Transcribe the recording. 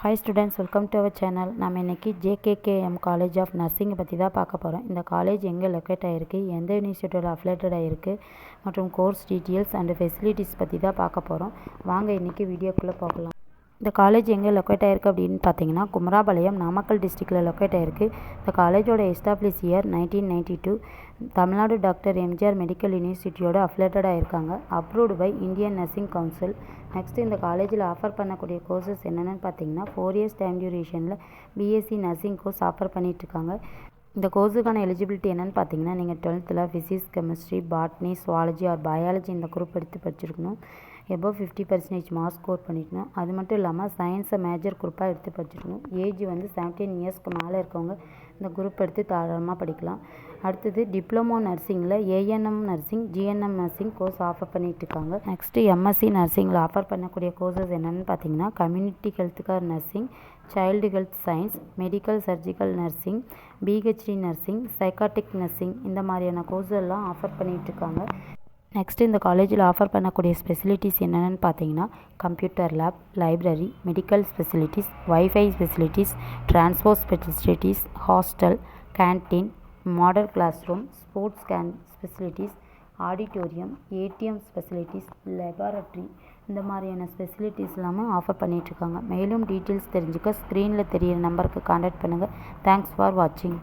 Hi students, welcome to our channel. நாம் இன்னைக்கு JKKM College of Nursing பற்றி தான் பார்க்க போகிறோம். இந்த காலேஜ் எங்கே லொக்கேட் ஆகிருக்கு, எந்த யூனிவர்சிட்டியோட அஃபிலேட்டட் ஆகிருக்கு மற்றும் கோர்ஸ் டீட்டெயில்ஸ் அண்ட் ஃபெசிலிட்டிஸ் பற்றி தான் பார்க்க போகிறோம். வாங்க இன்றைக்கி வீடியோக்குள்ளே போகலாம். இந்த காலேஜ் எங்கே லொக்கேட் ஆகிருக்கு அப்படின்னு பார்த்தீங்கன்னா குமராபாளையம் நாமக்கல் டிஸ்ட்ரிக்டில் லொக்கேட் ஆகிருக்கு. இந்த காலேஜோட establish year 1992. Tamil Nadu doctor MGR medical யூனிவர்சிட்டியோட அஃபிலேட்டடாக இருக்காங்க. Approved by Indian Nursing Council. Next இந்த காலேஜில் ஆஃபர் பண்ணக்கூடிய கோர்சஸ் என்னென்னு பார்த்தீங்கன்னா 4 இயர்ஸ் டைம் டியூரேஷனில் பிஎஸ்சி நர்சிங் கோர்ஸ் ஆஃபர் பண்ணிகிட்ருக்காங்க. இந்த கோர்ஸுக்கான எலிஜிபிலிட்டி என்னென்னு பார்த்தீங்கன்னா நீங்கள் 12th physics, chemistry, botany, zoology or biology இந்த குரூப் எடுத்து படிச்சிருக்கணும். எபோவ் 50% மார்க்ஸ் ஸ்கோர் பண்ணிக்கணும். அது மட்டும் இல்லாமல் சயின்ஸை மேஜர் குரூப்பாக எடுத்து படிச்சிருக்கணும். ஏஜ் வந்து 17 இயர்ஸ்க்கு மேலே இருக்கவங்க இந்த குரூப் எடுத்து தாராளமாக படிக்கலாம். அடுத்தது டிப்ளமோ நர்சிங்கில் ANM nursing, GNM nursing course offer பண்ணிகிட்டு இருக்காங்க. நெக்ஸ்ட்டு எம்எஸ்சி நர்சிங்கில் ஆஃபர் பண்ணக்கூடிய கோர்சஸ் என்னென்னு பார்த்தீங்கன்னா community health care nursing, child health science, medical surgical nursing, PhD nursing, psychiatric nursing இந்த மாதிரியான கோர்ஸ் எல்லாம் ஆஃபர் பண்ணிகிட்ருக்காங்க. நெக்ஸ்ட்டு இந்த காலேஜில் ஆஃபர் பண்ணக்கூடிய ஃபெசிலிட்டிஸ் என்னென்னு பார்த்தீங்கன்னா computer lab, library, medical facilities, wifi facilities, transport facilities, hostel, canteen, model class room, sports facilities, auditorium, ATM facilities, laboratory இந்த மாதிரியான ஃபெசிலிட்டிஸ் எல்லாமே ஆஃபர் பண்ணிகிட்ருக்காங்க. மேலும் டீட்டெயில்ஸ் தெரிஞ்சுக்க ஸ்க்ரீனில் தெரியிற நம்பருக்கு கான்டாக்ட் பண்ணுங்கள். தேங்க்ஸ் ஃபார் வாட்சிங்.